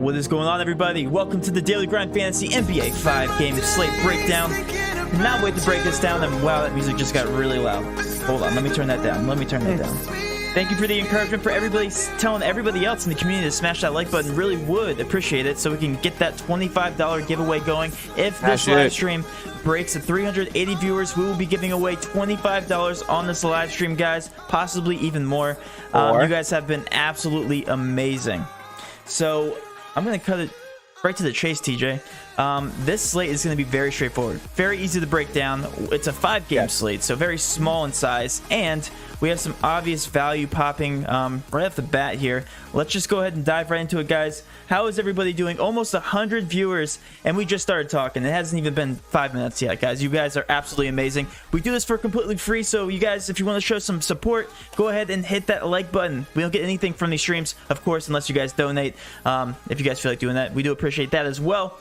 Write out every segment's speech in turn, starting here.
What is going on, everybody? Welcome to the Daily Grind Fantasy NBA 5-game slate breakdown. Cannot wait to break this down. And wow, that music just got really loud. Hold on, let me turn that down. Thank you for the encouragement for everybody telling everybody else in the community to smash that like button. Really would appreciate it so we can get that $25 giveaway going. If this live stream breaks the 380 viewers, we will be giving away $25 on this live stream, guys. Possibly even more. You guys have been absolutely amazing. So I'm going to cut it right to the chase, TJ. This slate is going to be very straightforward. Very easy to break down. It's a 5-game slate, so very small in size. And we have some obvious value popping right off the bat here. Let's just go ahead and dive right into it, guys. How is everybody doing? Almost 100 viewers, and we just started talking. It hasn't even been 5 minutes yet, guys. You guys are absolutely amazing. We do this for completely free, so you guys, if you want to show some support, go ahead and hit that like button. We don't get anything from these streams, of course, unless you guys donate. If you guys feel like doing that, we do appreciate that as well.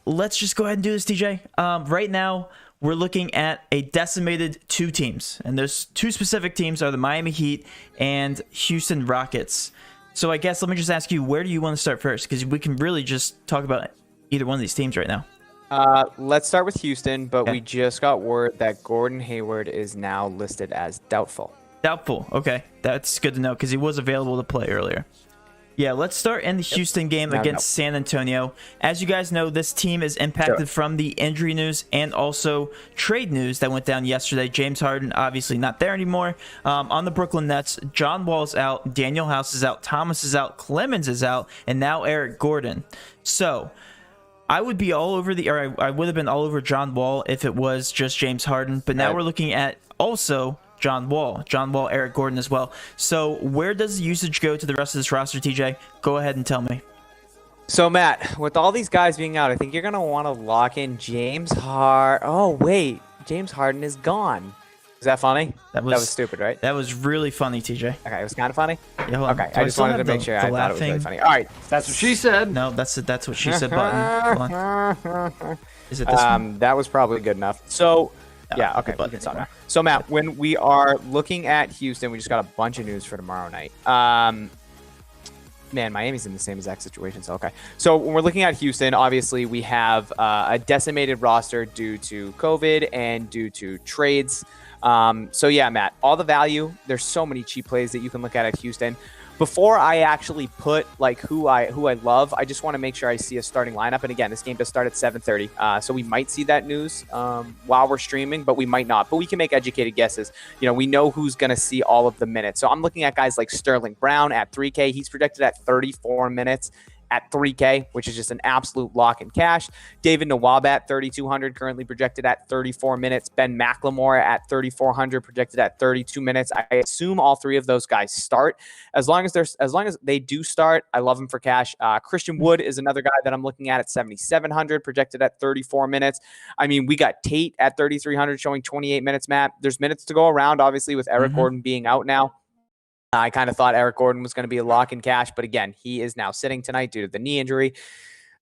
Let's just go ahead and do this, TJ. Right now, we're looking at a decimated 2 teams, and those 2 specific teams are the Miami Heat and Houston Rockets. So I guess let me just ask you, where do you want to start first? Because we can really just talk about either one of these teams right now. Let's start with Houston, but we just got word that Gordon Hayward is now listed as doubtful. Doubtful, okay. That's good to know because he was available to play earlier. Yeah, let's start in the Houston game against San Antonio. As you guys know, this team is impacted from the injury news and also trade news that went down yesterday. James Harden, obviously not there anymore. On the Brooklyn Nets, John Wall's out, Daniel House is out, Thomas is out, Clemens is out, and now Eric Gordon. So I would be all over I would have been all over John Wall if it was just James Harden. But now we're looking at also John Wall, Eric Gordon as well. So where does the usage go to the rest of this roster, TJ? Go ahead and tell me. So, Matt, with all these guys being out, I think you're going to want to lock in James Harden. Oh, wait. James Harden is gone. Is that funny? That was stupid, right? That was really funny, TJ. Okay, it was kind of funny? Yeah, hold on. Okay, I just wanted to make sure I thought it was really funny. All right, that's what she said. No, that's what she said button. Hold on. Is it this one? That was probably good enough. So... yeah, okay, we can stop now. So, Matt, when we are looking at Houston, we just got a bunch of news for tomorrow night. Man, Miami's in the same exact situation, so okay. So, when we're looking at Houston, obviously, we have a decimated roster due to COVID and due to trades. So, yeah, Matt, all the value. There's so many cheap plays that you can look at Houston. Before I actually put like who I love, I just want to make sure I see a starting lineup. And again, this game does start at 7:30, so we might see that news while we're streaming, but we might not. But we can make educated guesses. You know, we know who's going to see all of the minutes. So I'm looking at guys like Sterling Brown at 3K. He's projected at 34 minutes at 3K, which is just an absolute lock in cash. David Nwaba at 3,200, currently projected at 34 minutes. Ben McLemore at 3,400, projected at 32 minutes. I assume all 3 of those guys start. As long as they do start, I love them for cash. Christian Wood is another guy that I'm looking at 7,700, projected at 34 minutes. I mean, we got Tate at 3,300, showing 28 minutes, Matt. There's minutes to go around, obviously, with Eric Gordon being out now. I kind of thought Eric Gordon was going to be a lock in cash, but again, he is now sitting tonight due to the knee injury.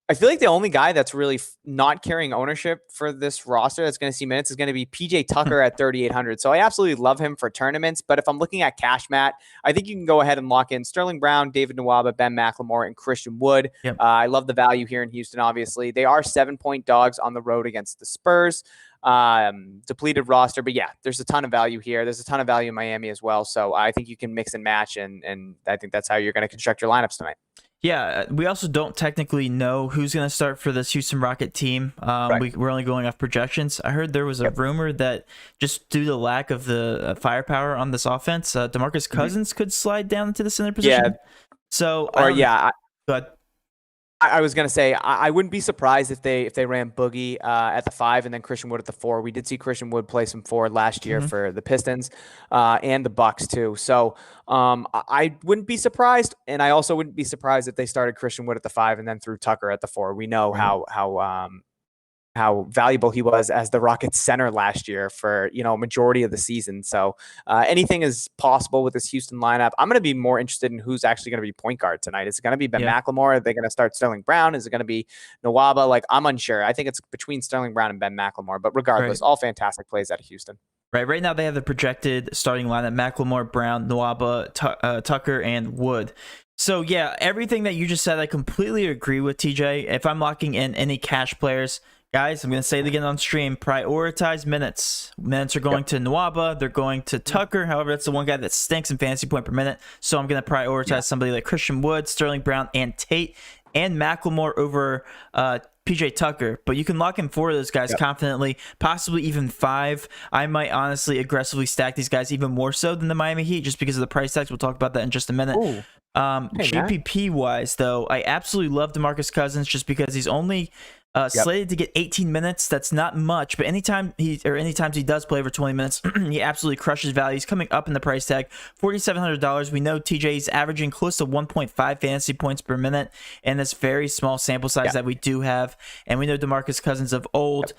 I feel like the only guy that's really not carrying ownership for this roster that's going to see minutes is going to be PJ Tucker at 3,800. So I absolutely love him for tournaments, but if I'm looking at cash, Matt, I think you can go ahead and lock in Sterling Brown, David Nwaba, Ben McLemore, and Christian Wood. Yep. I love the value here in Houston, obviously. They are 7-point dogs on the road against the Spurs. Depleted roster, but yeah, there's a ton of value here. There's a ton of value in Miami as well. So I think you can mix and match, and I think that's how you're going to construct your lineups tonight. Yeah, we also don't technically know who's going to start for this Houston Rocket team. We're only going off projections. I heard there was a rumor that just due to the lack of the firepower on this offense, DeMarcus Cousins could slide down into the center position. Yeah. So, but I was going to say, I wouldn't be surprised if they ran Boogie at the 5 and then Christian Wood at the 4. We did see Christian Wood play some forward last year for the Pistons and the Bucks too. So I wouldn't be surprised. And I also wouldn't be surprised if they started Christian Wood at the 5 and then threw Tucker at the 4. We know how valuable he was as the Rockets center last year for, majority of the season. So anything is possible with this Houston lineup. I'm going to be more interested in who's actually going to be point guard tonight. Is it going to be Ben McLemore? Are they going to start Sterling Brown? Is it going to be Nwaba? Like, I'm unsure. I think it's between Sterling Brown and Ben McLemore, but regardless, all fantastic plays out of Houston. Right now they have the projected starting lineup: McLemore, Brown, Nwaba, Tucker, and Wood. So yeah, everything that you just said, I completely agree with, TJ. If I'm locking in any cash players, guys, I'm going to say it again on stream, prioritize minutes. Minutes are going to Nwaba. They're going to Tucker. However, that's the one guy that stinks in fantasy point per minute. So I'm going to prioritize somebody like Christian Wood, Sterling Brown, and Tate, and Macklemore over PJ Tucker. But you can lock in 4 of those guys confidently, possibly even 5. I might honestly aggressively stack these guys even more so than the Miami Heat just because of the price tags. We'll talk about that in just a minute. Ooh. GPP wise, though, I absolutely love DeMarcus Cousins just because he's only slated to get 18 minutes. That's not much, but anytime he does play over 20 minutes, he absolutely crushes value. He's coming up in the price tag, $4,700. We know TJ is averaging close to 1.5 fantasy points per minute in this very small sample size that we do have, and we know DeMarcus Cousins of old.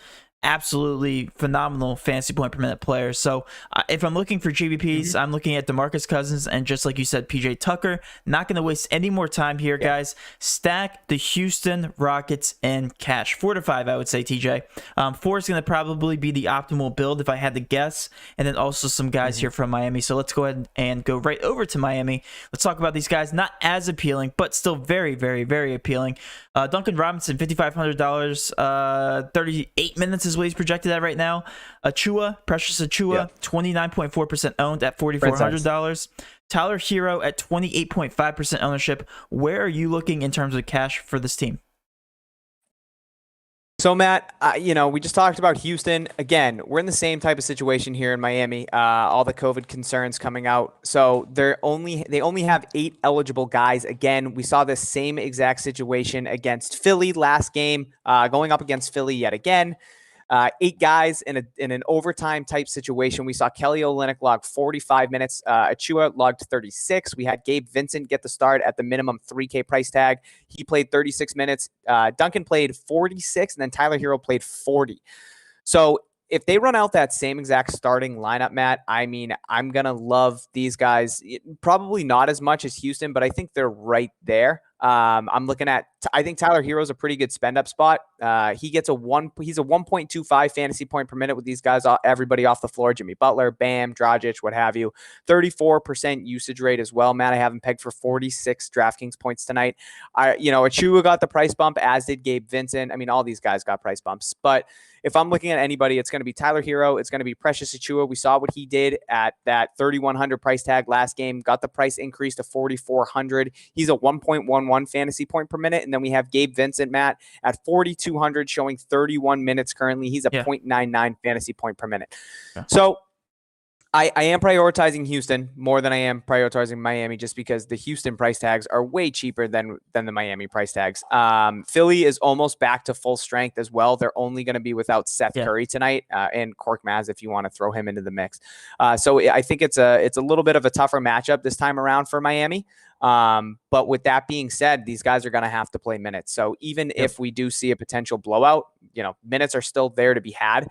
Absolutely phenomenal fantasy point per minute player. So if I'm looking for GPPs, I'm looking at DeMarcus Cousins and, just like you said, PJ Tucker. Not going to waste any more time here, guys. Stack the Houston Rockets in cash. 4 to 5, I would say, TJ. 4 is going to probably be the optimal build if I had to guess. And then also some guys here from Miami. So let's go ahead and go right over to Miami. Let's talk about these guys. Not as appealing, but still very, very, very appealing. Duncan Robinson, $5,500, 38 minutes is what he's projected at right now. Precious Achua, 29.4% owned at $4,400. Tyler Hero at 28.5% ownership. Where are you looking in terms of cash for this team? So Matt, we just talked about Houston. Again, we're in the same type of situation here in Miami. All the COVID concerns coming out. So they only have 8 eligible guys. Again, we saw the same exact situation against Philly last game, going up against Philly yet again. 8 guys in an overtime type situation. We saw Kelly Olynyk log 45 minutes. Achua logged 36. We had Gabe Vincent get the start at the minimum $3K price tag. He played 36 minutes. Duncan played 46, and then Tyler Hero played 40. So if they run out that same exact starting lineup, Matt, I mean, I'm going to love these guys. Probably not as much as Houston, but I think they're right there. I'm looking at, I think Tyler Hero's a pretty good spend up spot. He's a 1.25 fantasy point per minute with these guys, everybody off the floor, Jimmy Butler, Bam, Dragic, what have you. 34% usage rate as well. Matt, I have him pegged for 46 DraftKings points tonight. Achua got the price bump, as did Gabe Vincent. I mean, all these guys got price bumps, but if I'm looking at anybody, it's going to be Tyler Hero. It's going to be Precious Achua. We saw what he did at that 3,100 price tag last game, got the price increase to 4,400. He's a 1.11 fantasy point per minute. And then we have Gabe Vincent, Matt, at 4,200, showing 31 minutes currently. He's a 0.99 fantasy point per minute. Yeah. So I am prioritizing Houston more than I am prioritizing Miami, just because the Houston price tags are way cheaper than the Miami price tags. Philly is almost back to full strength as well. They're only going to be without Seth Curry tonight, and Korkmaz if you want to throw him into the mix. So I think it's a little bit of a tougher matchup this time around for Miami. But with that being said, these guys are going to have to play minutes. So even if we do see a potential blowout, minutes are still there to be had.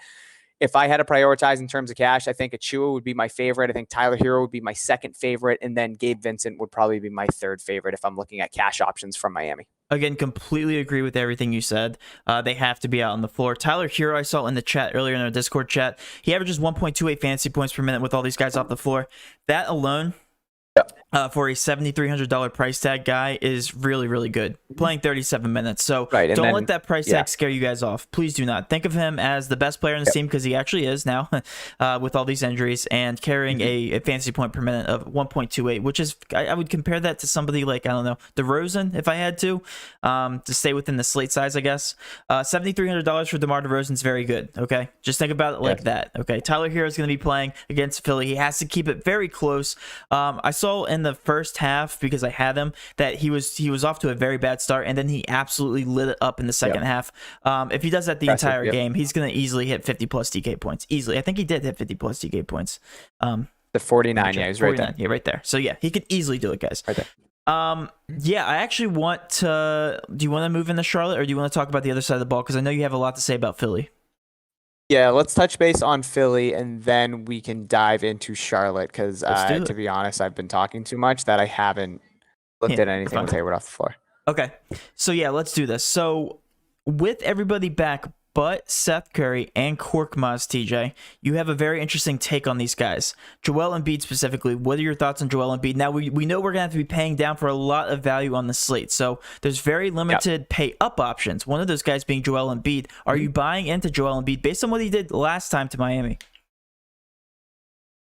If I had to prioritize in terms of cash, I think Achua would be my favorite. I think Tyler Hero would be my second favorite. And then Gabe Vincent would probably be my third favorite if I'm looking at cash options from Miami. Again, completely agree with everything you said. They have to be out on the floor. Tyler Hero, I saw in the chat earlier in our Discord chat, he averages 1.28 fantasy points per minute with all these guys off the floor. That alone, for a $7,300 price tag guy, is really, really good. Playing 37 minutes. So don't let that price tag scare you guys off. Please do not. Think of him as the best player in the team, because he actually is now with all these injuries, and carrying a fantasy point per minute of 1.28, which is, I would compare that to somebody like, I don't know, DeRozan, if I had to stay within the slate size, I guess. $7,300 for DeMar DeRozan is very good. Okay. Just think about it like that. Okay. Tyler Hero is going to be playing against Philly. He has to keep it very close. I saw in the first half, because I had him, that he was off to a very bad start, and then he absolutely lit it up in the second half. If he does that the entire game, he's going to easily hit 50 plus DK points. Easily. I think he did hit 50 plus DK points. The 49, he's right there. Yeah, right there. So yeah, he could easily do it, guys. Right there. Yeah, I actually want to. Do you want to move into Charlotte, or do you want to talk about the other side of the ball? Because I know you have a lot to say about Philly. Yeah, let's touch base on Philly, and then we can dive into Charlotte, because to be honest, I've been talking too much that I haven't looked at anything with Hayward off the floor. Okay, so yeah, let's do this. So with everybody back but Seth Curry and Korkmaz, TJ, you have a very interesting take on these guys. Joel Embiid specifically, what are your thoughts on Joel Embiid? Now, we know we're going to have to be paying down for a lot of value on the slate, so there's very limited pay up options. One of those guys being Joel Embiid. Are you buying into Joel Embiid based on what he did last time to Miami?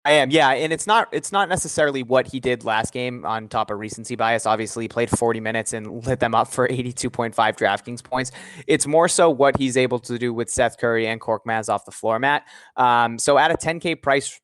I am, yeah, and it's not necessarily what he did last game on top of recency bias. Obviously, he played 40 minutes and lit them up for 82.5 DraftKings points. It's more so what he's able to do with Seth Curry and Korkmaz off the floor, Matt. So at a 10K price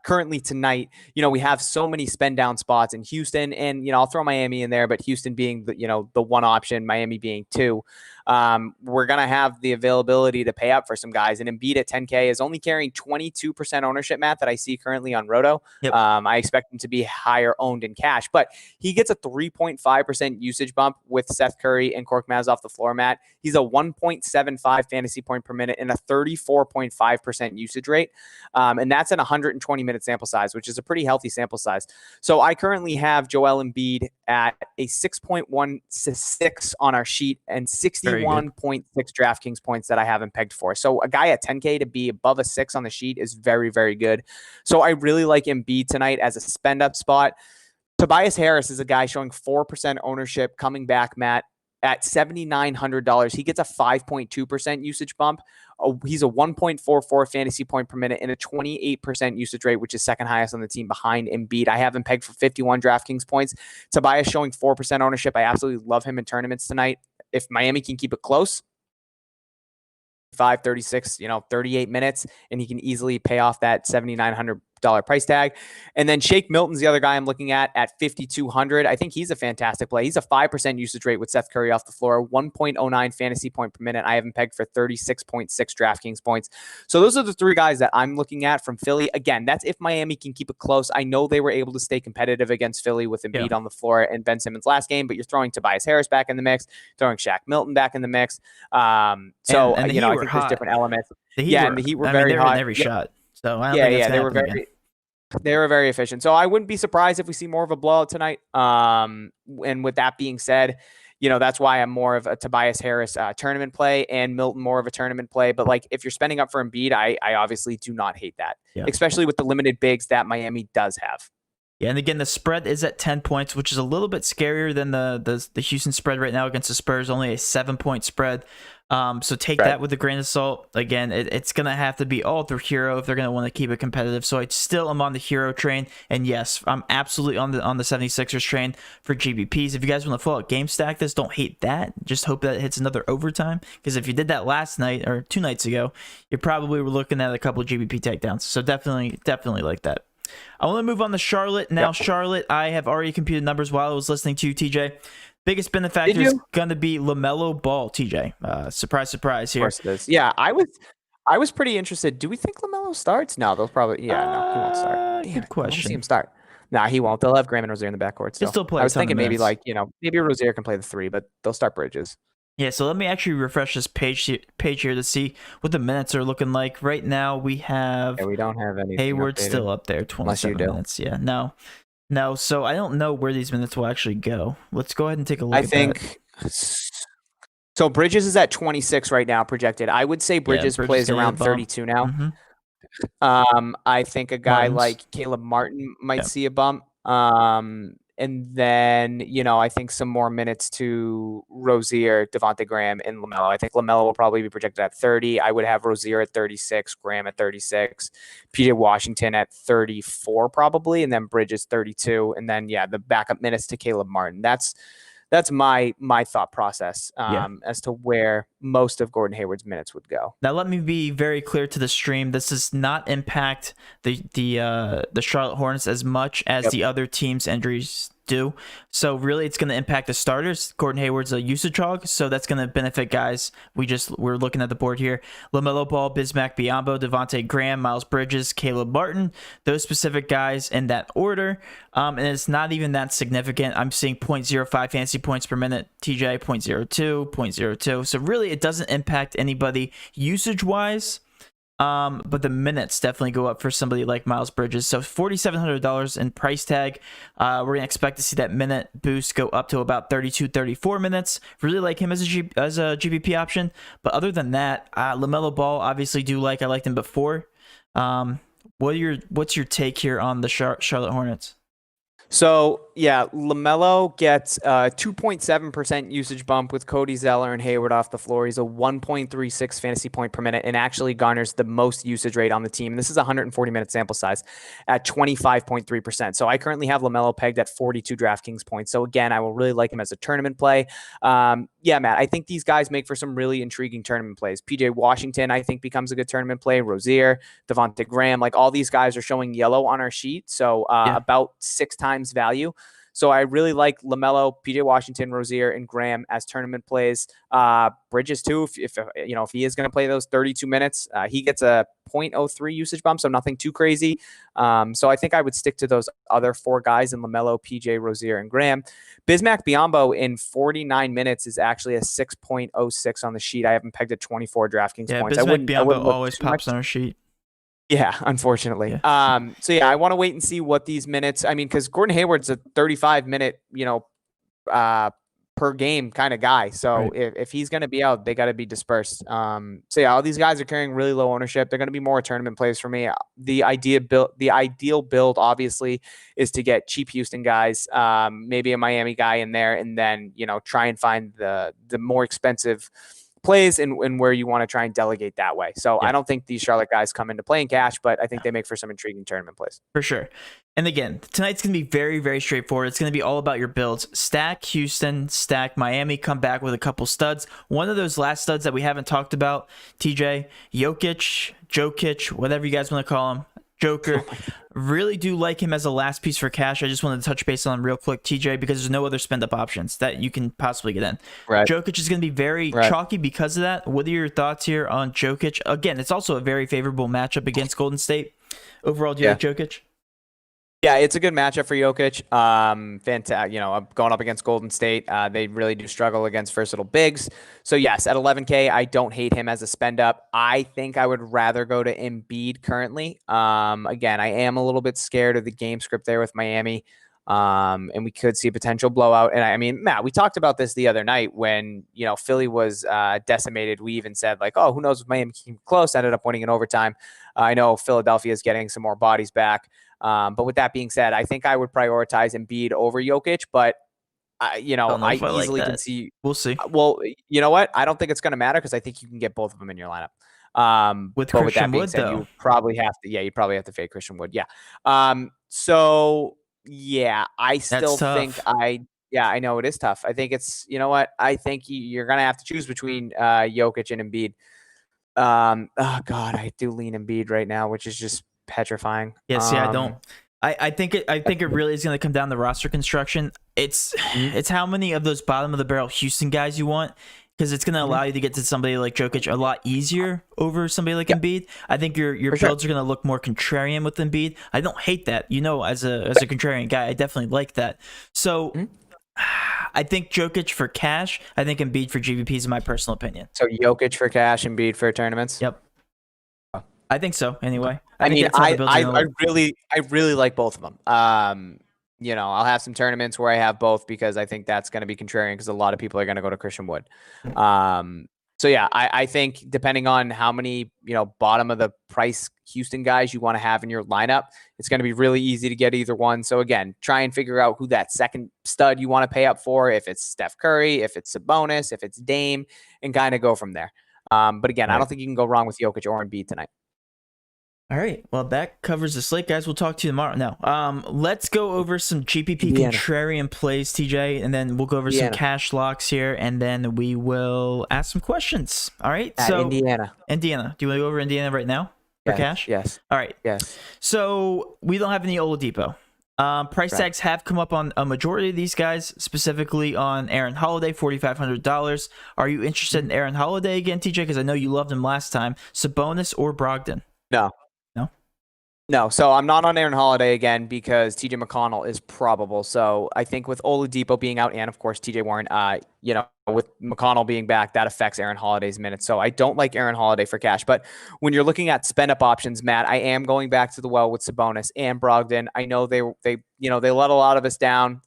currently tonight, we have so many spend down spots in Houston, and I'll throw Miami in there, but Houston being the one option, Miami being two. We're going to have the availability to pay up for some guys, and Embiid at 10K is only carrying 22% ownership, Matt, that I see currently on Roto. Yep. I expect him to be higher owned in cash, but he gets a 3.5% usage bump with Seth Curry and Korkmaz off the floor, Matt. He's a 1.75 fantasy point per minute and a 34.5% usage rate. And that's an 120 minute sample size, which is a pretty healthy sample size. So I currently have Joel Embiid at a 6.16 on our sheet and 61.6 DraftKings points that I haven't pegged for. So a guy at 10K to be above a 6 on the sheet is very, very good. So I really like Embiid tonight as a spend up spot. Tobias Harris is a guy showing 4% ownership coming back, Matt, at $7,900. He gets a 5.2% usage bump. He's a 1.44 fantasy point per minute and a 28% usage rate, which is second highest on the team behind Embiid. I have him pegged for 51 DraftKings points. Tobias showing 4% ownership. I absolutely love him in tournaments tonight. If Miami can keep it close, 36, 38 minutes, and he can easily pay off that $7,900 price tag. And then Shake Milton's the other guy I'm looking at 5,200. I think he's a fantastic play. He's a 5% usage rate with Seth Curry off the floor, 1.09 fantasy point per minute. I have him pegged for 36.6 DraftKings points. So those are the three guys that I'm looking at from Philly. Again, that's if Miami can keep it close. I know they were able to stay competitive against Philly with Embiid on the floor and Ben Simmons last game, but you're throwing Tobias Harris back in the mix, throwing Shaq Milton back in the mix. I think there's different elements. The Heat were very hot in every shot. So I don't think they were very efficient. So I wouldn't be surprised if we see more of a blowout tonight. And with that being said, that's why I'm more of a Tobias Harris tournament play and Milton more of a tournament play. But if you're spending up for Embiid, I obviously do not hate that, especially with the limited bigs that Miami does have. Yeah, and again, the spread is at 10 points, which is a little bit scarier than the Houston spread right now against the Spurs, only a 7-point spread. So take that with a grain of salt. Again, it's going to have to be all through Hero if they're going to want to keep it competitive. So I still am on the Hero train. And yes, I'm absolutely on the 76ers train for GPPs. If you guys want to full out game stack this, don't hate that. Just hope that it hits another overtime. Because if you did that last night or 2 nights ago, you probably were looking at a couple of GPP takedowns. So definitely like that. I want to move on to Charlotte. Now, Charlotte, I have already computed numbers while I was listening to you, TJ. Biggest benefactor is going to be LaMelo Ball, TJ. Surprise, surprise here. Of course it is. Yeah, I was pretty interested. Do we think LaMelo starts? No, they'll probably. Yeah, no, he won't start. Good question. I don't see him start. Nah, he won't. They'll have Graham and Rozier in the backcourt. He'll still play. I was thinking maybe maybe Rozier can play the 3, but they'll start Bridges. Yeah, so let me actually refresh this page here to see what the minutes are looking like. Right now, we have. Yeah, we don't have any. Hayward's still up there, 27 minutes. Yeah, no. So I don't know where these minutes will actually go. Let's go ahead and take a look. I think. So Bridges is at 26 right now, projected. I would say Bridges plays around 32 now. Mm-hmm. I think a guy like Caleb Martin might see a bump. And then, I think some more minutes to Rozier, Devontae Graham, and LaMelo. I think LaMelo will probably be projected at 30. I would have Rozier at 36, Graham at 36, PJ Washington at 34 probably, and then Bridges 32. And then, the backup minutes to Caleb Martin. That's my thought process as to where most of Gordon Hayward's minutes would go. Now, let me be very clear to the stream. This does not impact the Charlotte Hornets as much as the other teams' injuries do. So really, it's going to impact the starters. Gordon Hayward's a usage hog, so that's going to benefit guys. We're looking at the board here. LaMelo Ball, Bismack Biyombo, Devontae Graham, Miles Bridges, Caleb Martin. Those specific guys in that order. And it's not even that significant. I'm seeing 0.05 fantasy points per minute. TJ 0.02, 0.02. So really, it doesn't impact anybody usage-wise. But the minutes definitely go up for somebody like Miles Bridges. So $4,700 in price tag. We're going to expect to see that minute boost go up to about 32, 34 minutes. Really like him as a GPP option. But other than that, LaMelo Ball, obviously do like. I liked him before. What's your take here on the Charlotte Hornets? So yeah, LaMelo gets a 2.7% usage bump with Cody Zeller and Hayward off the floor. He's a 1.36 fantasy point per minute and actually garners the most usage rate on the team. And this is a 140-minute sample size at 25.3%. So I currently have LaMelo pegged at 42 DraftKings points. So again, I will really like him as a tournament play. Yeah, Matt, I think these guys make for some really intriguing tournament plays. PJ Washington, I think, becomes a good tournament play. Rozier, Devontae Graham, like all these guys are showing yellow on our sheet. So about 6 times value. So I really like LaMelo, PJ Washington, Rozier, and Graham as tournament plays. Bridges too, if he is going to play those 32 minutes, he gets a 0.03 usage bump, so nothing too crazy. So I think I would stick to those other 4 guys in LaMelo, PJ, Rozier, and Graham. Bismack Biyombo in 49 minutes is actually a 6.06 on the sheet. I haven't pegged at 24 DraftKings points. Bismack Biyombo always pops on our sheet. Yeah, unfortunately. Yeah. So yeah, I want to wait and see what these minutes. I mean, because Gordon Hayward's a 35-minute, per game kind of guy. So right. if he's going to be out, they got to be dispersed. So yeah, all these guys are carrying really low ownership. They're going to be more tournament plays for me. The ideal build, obviously, is to get cheap Houston guys, maybe a Miami guy in there, and then try and find the more expensive plays and where you want to try and delegate that way. So yeah. I don't think these Charlotte guys come into playing cash, but I think they make for some intriguing tournament plays. For sure. And again, tonight's going to be very, very straightforward. It's going to be all about your builds. Stack Houston, stack Miami, come back with a couple studs. One of those last studs that we haven't talked about, TJ, Jokic, whatever you guys want to call him, Joker. Really do like him as a last piece for cash. I just wanted to touch base on real quick, TJ, because there's no other spend up options that you can possibly get in. Right. Jokic is going to be very chalky because of that. What are your thoughts here on Jokic? Again, it's also a very favorable matchup against Golden State. Overall, do you like Jokic? Yeah, it's a good matchup for Jokic. Fantastic. Going up against Golden State, they really do struggle against versatile bigs. So yes, at 11K, I don't hate him as a spend up. I think I would rather go to Embiid currently. Again, I am a little bit scared of the game script there with Miami. And we could see a potential blowout. And I mean, Matt, we talked about this the other night when, Philly was decimated. We even said like, oh, who knows if Miami came close, ended up winning in overtime. I know Philadelphia is getting some more bodies back. But with that being said, I think I would prioritize Embiid over Jokic, but I easily can see. We'll see. Well, you know what? I don't think it's going to matter because I think you can get both of them in your lineup. With Christian Wood, though, you probably have to. Yeah, you probably have to fade Christian Wood. Yeah. So yeah, I still think I know it is tough. I think it's I think you're going to have to choose between Jokic and Embiid. Oh God, I do lean Embiid right now, which is just petrifying. I don't. I think it really is going to come down to roster construction. It's how many of those bottom of the barrel Houston guys you want, because it's going to allow you to get to somebody like Jokic a lot easier over somebody like Embiid. I think your builds are going to look more contrarian with Embiid. I don't hate that. As a contrarian guy, I definitely like that. So I think Jokic for cash. I think Embiid for GPPs, in my personal opinion. So Jokic for cash, Embiid for tournaments. Yep. I think so. Anyway, I really like both of them. I'll have some tournaments where I have both because I think that's going to be contrarian because a lot of people are going to go to Christian Wood. So yeah, I think depending on how many bottom of the price Houston guys you want to have in your lineup, it's going to be really easy to get either one. So again, try and figure out who that second stud you want to pay up for. If it's Steph Curry, if it's Sabonis, if it's Dame, and kind of go from there. But again, I don't think you can go wrong with Jokic or Embiid tonight. All right. Well, that covers the slate, guys. We'll talk to you tomorrow. Now, let's go over some GPP contrarian plays, TJ, and then we'll go over some cash locks here, and then we will ask some questions. All right. So Indiana. Do you want to go over Indiana right now for cash? Yes. All right. Yes. So we don't have any Oladipo. Price tags have come up on a majority of these guys, specifically on Aaron Holiday, $4,500. Are you interested in Aaron Holiday again, TJ? Because I know you loved him last time. Sabonis or Brogdon? No. No, so I'm not on Aaron Holiday again because TJ McConnell is probable. So I think with Oladipo being out and of course TJ Warren, with McConnell being back, that affects Aaron Holiday's minutes. So I don't like Aaron Holiday for cash. But when you're looking at spend up options, Matt, I am going back to the well with Sabonis and Brogdon. I know they let a lot of us down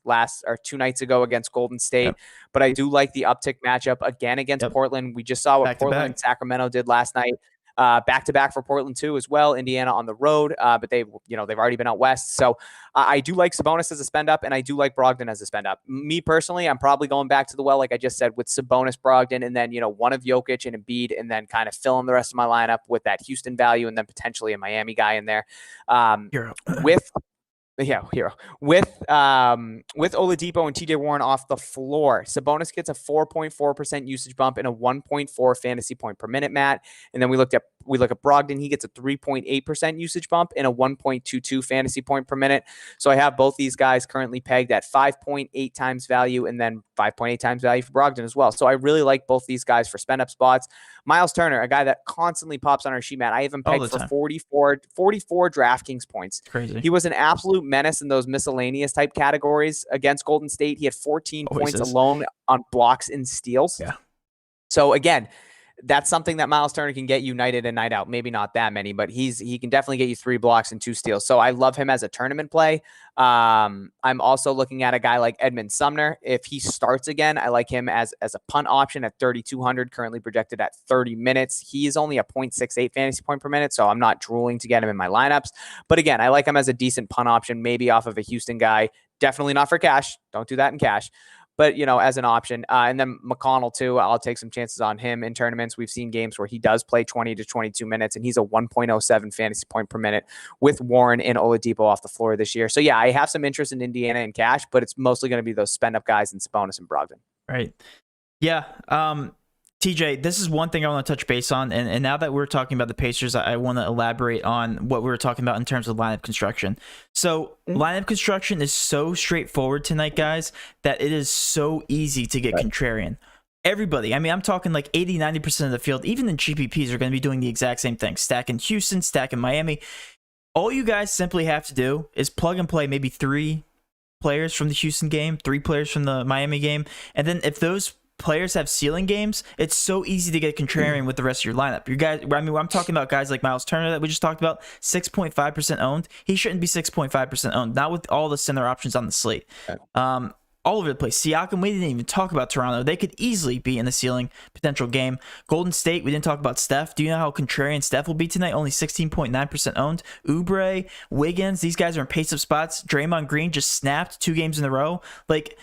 2 nights ago against Golden State, Yep. but I do like the uptick matchup again against Portland. We just saw what Portland and Sacramento did last night. Back to back for Portland too as well. Indiana on the road, but they've already been out west. So I do like Sabonis as a spend up, and I do like Brogdon as a spend up. Me personally, I'm probably going back to the well, like I just said, with Sabonis, Brogdon, and then one of Jokic and Embiid, and then kind of fill in the rest of my lineup with that Houston value, and then potentially a Miami guy in there. Hero. With Oladipo and TJ Warren off the floor, Sabonis gets a 4.4% usage bump and a 1.4 fantasy point per minute, Matt. And then we look at Brogdon, he gets a 3.8% usage bump and a 1.22 fantasy point per minute. So I have both these guys currently pegged at 5.8 times value and then 5.8 times value for Brogdon as well. So I really like both these guys for spend up spots. Miles Turner, a guy that constantly pops on our sheet, Matt. I have him pegged for 44 DraftKings points. Crazy. He was an absolute menace in those miscellaneous type categories against Golden State. He had 14 points alone on blocks and steals. Yeah. So again, that's something that Miles Turner can get you night in and night out. Maybe not that many, but he can definitely get you 3 blocks and 2 steals. So I love him as a tournament play. I'm also looking at a guy like Edmund Sumner. If he starts again, I like him as a punt option at 3,200, currently projected at 30 minutes. He is only a 0.68 fantasy point per minute, so I'm not drooling to get him in my lineups. But again, I like him as a decent punt option, maybe off of a Houston guy. Definitely not for cash. Don't do that in cash. But, as an option. And then McConnell, too, I'll take some chances on him in tournaments. We've seen games where he does play 20 to 22 minutes, and he's a 1.07 fantasy point per minute with Warren and Oladipo off the floor this year. So, yeah, I have some interest in Indiana and cash, but it's mostly going to be those spend-up guys in Sabonis and Brogdon. Right. Yeah. TJ, this is one thing I want to touch base on. And now that we're talking about the Pacers, I want to elaborate on what we were talking about in terms of lineup construction. So lineup construction is so straightforward tonight, guys, that it is so easy to get contrarian. Everybody, I mean, I'm talking like 80, 90% of the field, even the GPPs are going to be doing the exact same thing. Stacking Houston, stacking Miami. All you guys simply have to do is plug and play maybe 3 players from the Houston game, 3 players from the Miami game. And then if those players have ceiling games, it's so easy to get contrarian with the rest of your lineup. You guys, I mean, I'm talking about guys like Miles Turner that we just talked about, 6.5% owned. He shouldn't be 6.5% owned, not with all the center options on the slate. All over the place. Siakam, we didn't even talk about Toronto. They could easily be in the ceiling potential game. Golden State, we didn't talk about Steph. Do you know how contrarian Steph will be tonight? Only 16.9% owned. Oubre, Wiggins, these guys are in pace-up spots. Draymond Green just snapped 2 games in a row. Like,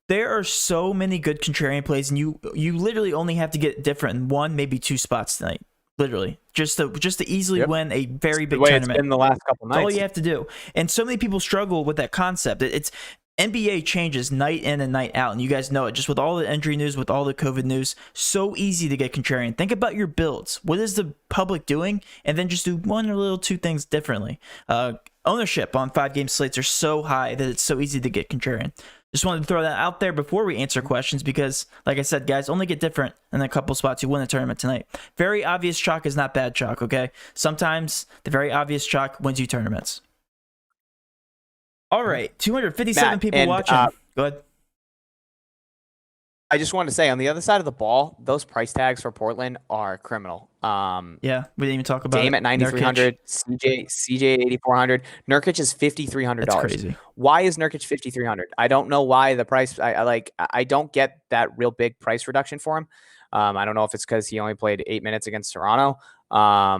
there are so many good contrarian plays, and you literally only have to get different in 1, maybe 2 spots tonight. Literally, just to easily win a very big tournament. It's been the last couple nights. That's all you have to do. And so many people struggle with that concept. It's NBA changes night in and night out, and you guys know it. Just with all the injury news, with all the COVID news, so easy to get contrarian. Think about your builds. What is the public doing? And then just do 1 or 2 things differently. Ownership on 5-game slates are so high that it's so easy to get contrarian. Just wanted to throw that out there before we answer questions because, like I said, guys, only get different in a couple spots. You win a tournament tonight. Very obvious chalk is not bad chalk, okay? Sometimes the very obvious chalk wins you tournaments. All right, 257 Matt, people watching. Go ahead. I just wanted to say, on the other side of the ball, those price tags for Portland are criminal. Yeah, we didn't even talk about Dame at 9,300, CJ at 8,400. Nurkic is $5,300. That's crazy. Why is Nurkic 5,300? I don't know why the price. I don't get that real big price reduction for him. I don't know if it's because he only played 8 minutes against Toronto. I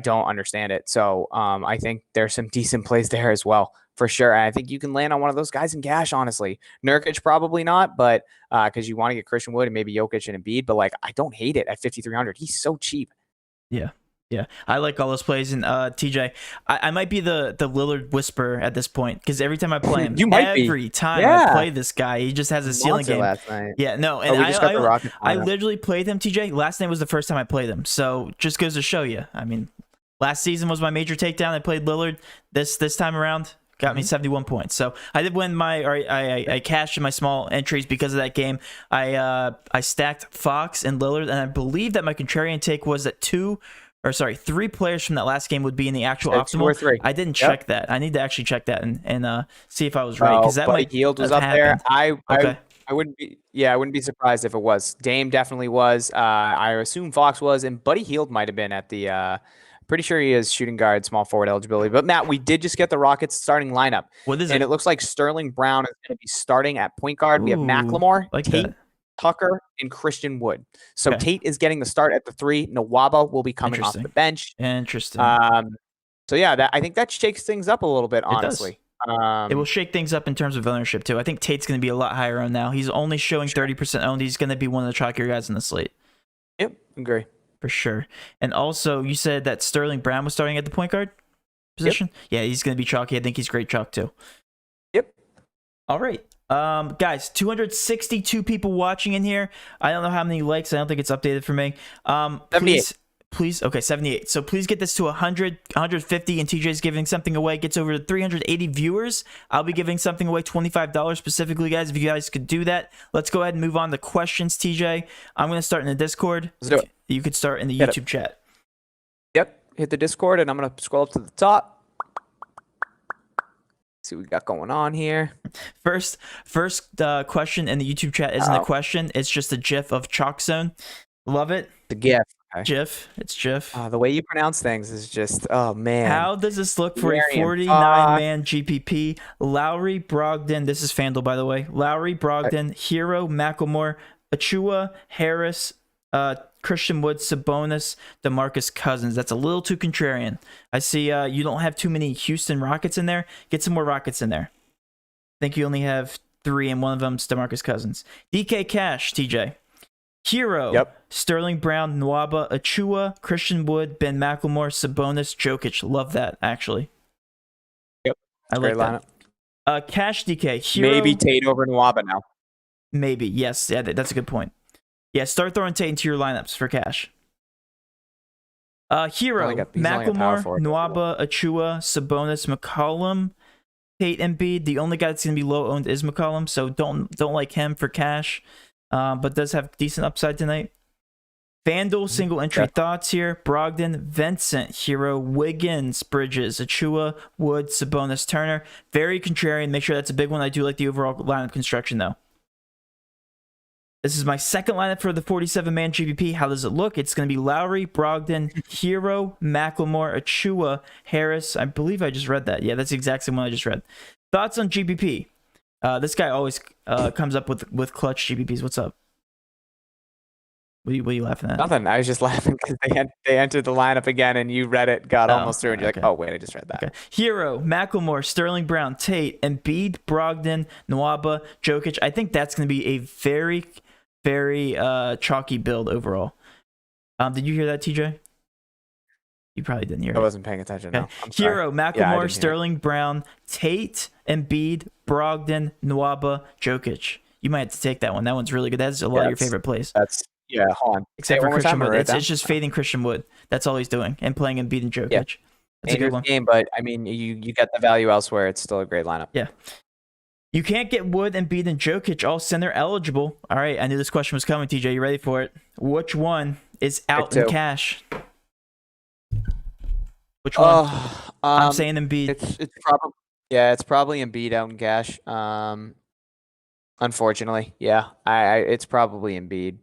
don't understand it. So I think there's some decent plays there as well, for sure. And I think you can land on one of those guys in cash, honestly. Nurkic probably not, but because you want to get Christian Wood and maybe Jokic and Embiid, but like I don't hate it at 5,300. He's so cheap. Yeah, I like all those plays. And TJ, I might be the Lillard whisperer at this point because every time I play him, every time I play this guy, he just has a ceiling game. Last night. Yeah, no, and I literally played him, TJ. Last night was the first time I played him, so just goes to show you. I mean, last season was my major takedown. I played Lillard. This time around, got me 71 points. So I did win I cashed in my small entries because of that game. I stacked Fox and Lillard, and I believe that my contrarian take was that 2 or sorry, 3 players from that last game would be in the actual So optimal. 2 or 3. I didn't Yep. check that. I need to actually check that and see if I was right, because that Buddy might Hield was have up there. happened. Okay. I wouldn't be. Yeah, I wouldn't be surprised if it was. Dame definitely was. I assume Fox was, and Buddy Hield might have been at the. Pretty sure he is shooting guard, small forward eligibility. But Matt, we did just get the Rockets starting lineup. What is And it? it looks like Sterling Brown is going to be starting at point guard. We have Ooh, Macklemore, like Tate, that. Tucker, and Christian Wood. So Okay. Tate is getting the start at the 3. Nwaba will be coming off the Interesting. bench. Interesting. So yeah, I think that shakes things up a little bit, honestly. It will shake things up in terms of ownership too. I think Tate's going to be a lot higher on now. He's only showing 30% owned. He's going to be one of the chalkier guys in the slate. Yep, agree. For sure. And also, you said that Sterling Brown was starting at the point guard position? Yep. Yeah, he's going to be chalky. I think he's great chalk too. Yep. All right. Guys, 262 people watching in here. I don't know how many likes. I don't think it's updated for me. 78. Okay, 78. So please get this to 100, 150, and TJ's giving something away. Gets over 380 viewers. I'll be giving something away, $25 specifically, guys. If you guys could do that, let's go ahead and move on to questions, TJ. I'm going to start in the Discord. Let's do it. You could start in the YouTube chat. Yep, hit the Discord, and I'm going to scroll up to the top. See what we got going on here. First question in the YouTube chat isn't a question. It's just a GIF of Chalk Zone. Love it. The GIF. Okay. GIF. It's GIF. The way you pronounce things is just, oh, man. How does this look for a 49-man GPP? Lowry, Brogdon. This is Fanduel, by the way. Lowry, Brogdon, Hero, Macklemore, Achua, Harris, Christian Wood, Sabonis, DeMarcus Cousins. That's a little too contrarian. I see you don't have too many Houston Rockets in there. Get some more Rockets in there. I think you only have 3, and one of them's DeMarcus Cousins. DK Cash, TJ. Hero, Sterling Brown, Nwaba, Achua, Christian Wood, Ben McLemore, Sabonis, Jokic. Love that, actually. Yep. I like that. Cash DK. Hero, maybe Tate over Nwaba now. Maybe, yes. Yeah, that's a good point. Yeah, start throwing Tate into your lineups for Cash. Hero, Macklemore, Nwaba, Achua, Sabonis, McCollum, Tate, Embiid. The only guy that's going to be low owned is McCollum, so don't like him for Cash. But does have decent upside tonight. Fanduel single entry thoughts here. Brogdon, Vincent, Hero, Wiggins, Bridges, Achua, Wood, Sabonis, Turner. Very contrarian. Make sure that's a big one. I do like the overall lineup construction though. This is my second lineup for the 47-man GPP. How does it look? It's going to be Lowry, Brogdon, Hero, Macklemore, Achua, Harris. I believe I just read that. Yeah, that's the exact same one I just read. Thoughts on GPP? This guy always comes up with clutch GPPs. What's up? What are you laughing at? Nothing. I was just laughing because they entered the lineup again, and you read it, got almost through, and you're like, oh, wait, I just read that. Okay. Hero, Macklemore, Sterling Brown, Tate, Embiid, Brogdon, Nwaba, Jokic. I think that's going to be a very, very chalky build overall. Did you hear that, TJ? You probably didn't hear it. I wasn't paying attention. Okay. No. I'm Hero, sorry. Macklemore, Sterling Brown, Tate, Embiid, Brogdon, Nwaba, Jokic. You might have to take that one. That one's really good. That's a lot of your favorite plays. Hold on. Except for Christian Wood. It's just fading Christian Wood. That's all he's doing. And playing Embiid and Jokic. Yeah. That's a good one. Game, but I mean, you get the value elsewhere. It's still a great lineup. Yeah. You can't get Wood, Embiid, and Jokic all center eligible. All right. I knew this question was coming, TJ. You ready for it? Which one is out in cash? Which one? I'm saying Embiid. It's probably Embiid out in cash. Unfortunately, it's probably Embiid.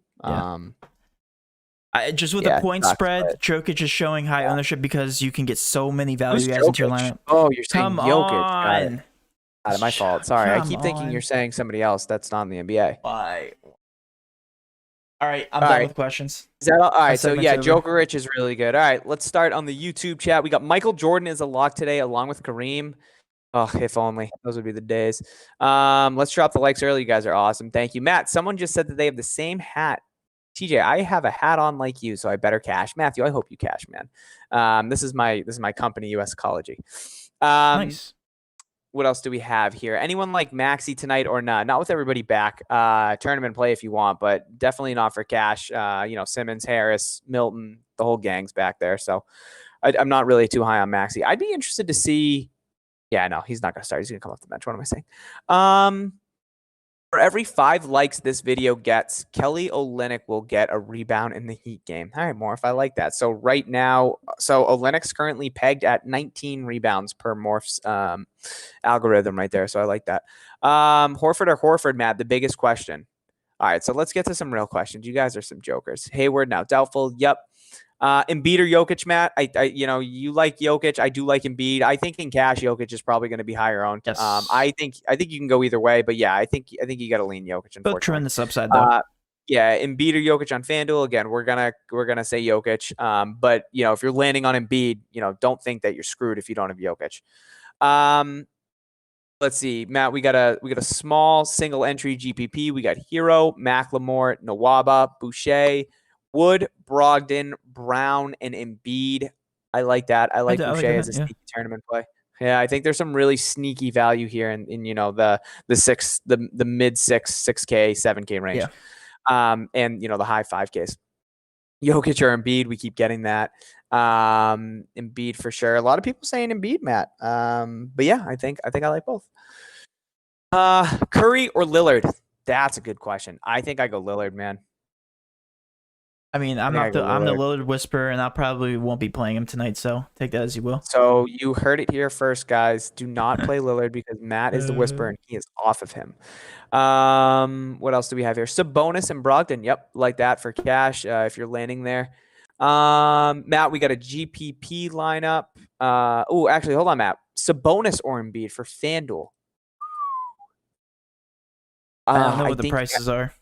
Just with the point spread, Jokic is showing high ownership because you can get so many value guys into your lineup. Oh, you're saying Jokic. On. Got it. My fault. Sorry, I keep thinking you're saying somebody else that's not in the NBA. Why? All right, I'm done with questions. Is that all right? So Jokic is really good. All right, let's start on the YouTube chat. We got Michael Jordan is a lock today, along with Kareem. Oh, if only. Those would be the days. Let's drop the likes early. You guys are awesome. Thank you. Matt, someone just said that they have the same hat. TJ, I have a hat on like you, so I better cash. Matthew, I hope you cash, man. This is my company, US Ecology. Nice. What else do we have here? Anyone like Maxi tonight or not? Not with everybody back. Tournament play if you want, but definitely not for cash. Simmons, Harris, Milton, the whole gang's back there. So I'm not really too high on Maxi. I'd be interested to see. Yeah, no, he's not going to start. He's going to come off the bench. What am I saying? For every 5 likes this video gets, Kelly Olynyk will get a rebound in the Heat game. All right, Morph, I like that. So right now, Olynyk's currently pegged at 19 rebounds per Morph's algorithm right there. So I like that. Horford or Horford, Matt, the biggest question. All right, so let's get to some real questions. You guys are some jokers. Hayward now doubtful. Yep. Embiid or Jokic, Matt? You like Jokic. I do like Embiid. I think in cash, Jokic is probably going to be higher owned. Yes. I think you can go either way, but yeah, I think you got to lean Jokic. Both tremendous upside though. Yeah, Embiid or Jokic on Fanduel. Again, we're gonna say Jokic. But if you're landing on Embiid, don't think that you're screwed if you don't have Jokic. Let's see, Matt. We got a small single entry GPP. We got Hero, Macklemore, Nwaba, Boucher, Wood, Brogdon, Brown, and Embiid. I like that. I like Boucher as a sneaky tournament play. Yeah, I think there's some really sneaky value here in the mid 6K, 7K range. Yeah. And the high 5Ks. Jokic or Embiid, we keep getting that. Embiid for sure. A lot of people saying Embiid, Matt. But yeah, I think I like both. Curry or Lillard? That's a good question. I think I go Lillard, man. I mean, I'm the Lillard whisperer, and I probably won't be playing him tonight, so take that as you will. So you heard it here first, guys. Do not play Lillard because Matt is the whisperer, and he is off of him. What else do we have here? Sabonis and Brogdon. Yep, like that for cash if you're landing there. Matt, we got a GPP lineup. Actually, hold on, Matt. Sabonis or Embiid for FanDuel. I don't know what the prices are.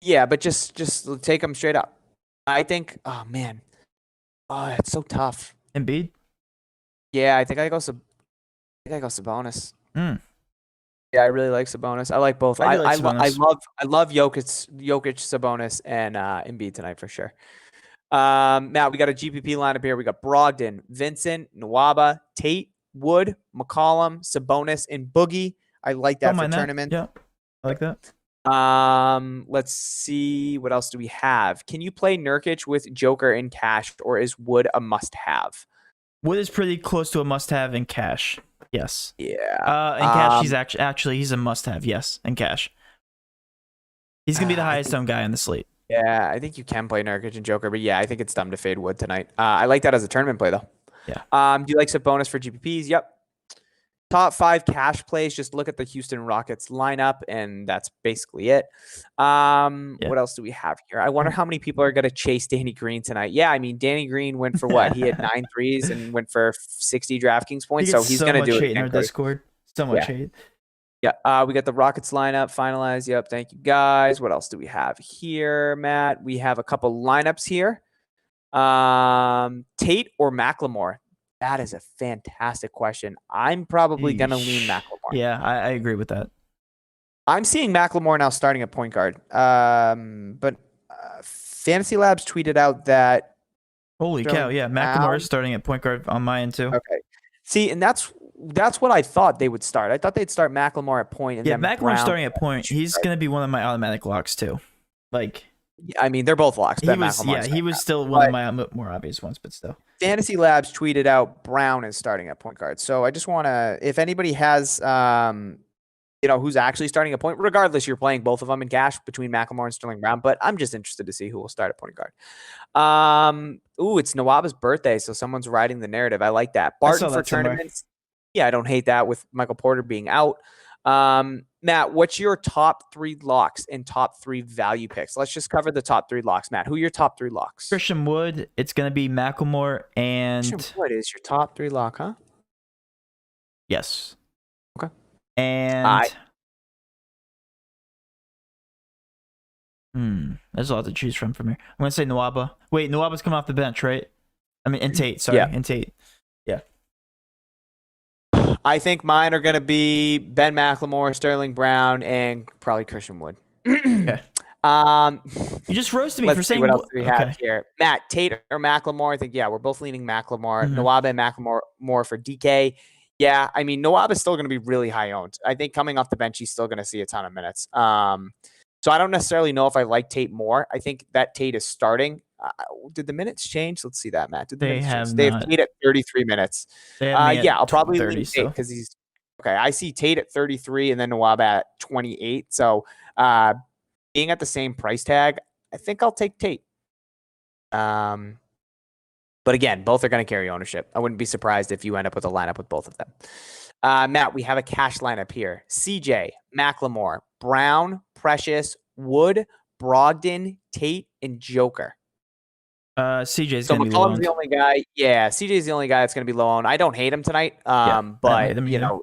Yeah, but just take them straight up. I think. Oh man, it's so tough. Embiid. Yeah, I think I go Sabonis. Mm. Yeah, I really like Sabonis. I like both. I love Jokic, Sabonis, and Embiid tonight for sure. Matt, we got a GPP lineup here. We got Brogdon, Vincent, Nwaba, Tate, Wood, McCollum, Sabonis, and Boogie. I like that for tournament. Yeah, I like that. Let's see. What else do we have? Can you play Nurkic with Joker in cash, or is Wood a must-have? Wood is pretty close to a must-have in cash. Yes. Yeah. In cash, he's actually he's a must-have. Yes, in cash. He's gonna be the highest owned guy on the slate. Yeah, I think you can play Nurkic and Joker, but yeah, I think it's dumb to fade Wood tonight. I like that as a tournament play though. Yeah. Do you like Sabonis for GPPs? Yep. Top 5 cash plays. Just look at the Houston Rockets lineup, and that's basically it. What else do we have here? I wonder how many people are going to chase Danny Green tonight. Yeah, I mean, Danny Green went for what? He had 9 threes and went for 60 DraftKings points, so he's going to do it. In our Discord. So much hate. Yeah, we got the Rockets lineup finalized. Yep, thank you guys. What else do we have here, Matt? We have a couple lineups here. Tate or Macklemore? That is a fantastic question. I'm probably going to lean Macklemore. Yeah, I agree with that. I'm seeing Macklemore now starting at point guard. But Fantasy Labs tweeted out that... Holy cow, yeah. Macklemore is starting at point guard on my end too. Okay. See, and that's what I thought they would start. I thought they'd start Macklemore at point. And then Macklemore starting at point. He's going to be one of my automatic locks too. I mean, they're both locks. He was still one of my more obvious ones, but still. Fantasy Labs tweeted out Brown is starting at point guard. So I just want to, if anybody has, who's actually starting at point, regardless, you're playing both of them in cash between Macklemore and Sterling Brown, but I'm just interested to see who will start at point guard. It's Nwaba's birthday, so someone's riding the narrative. I like that. Barton for tournaments. Yeah, I don't hate that with Michael Porter being out. Matt, what's your top 3 locks and top 3 value picks? Let's just cover the top 3 locks, Matt. Who are your top 3 locks? Christian Wood. It's going to be Macklemore and... Christian Wood is your top 3 lock, huh? Yes. Okay. And... there's a lot to choose from here. I'm going to say Nwaba. Wait, Nwaba's coming off the bench, right? I mean, and Tate. Sorry, and Tate. Yeah. I think mine are going to be Ben McLemore, Sterling Brown, and probably Christian Wood. Okay. You just roasted me for saying... What else do we have here? Matt, Tate or McLemore? I think, we're both leaning McLemore. Nwaba and McLemore for DK. Yeah, I mean, Nwaba is still going to be really high owned. I think coming off the bench, he's still going to see a ton of minutes. So I don't necessarily know if I like Tate more. I think that Tate is starting. Did the minutes change? Let's see that, Matt. They have Tate at 33 minutes. I'll probably lean Tate because Okay, I see Tate at 33 and then Nwaba at 28. So being at the same price tag, I think I'll take Tate. But again, both are going to carry ownership. I wouldn't be surprised if you end up with a lineup with both of them. Matt, we have a cash lineup here. CJ, Macklemore, Brown, Precious, Wood, Brogdon, Tate, and Joker. CJ's going to be McCollum's the only guy. Yeah, CJ's the only guy that's going to be low owned. I don't hate him tonight. But you know,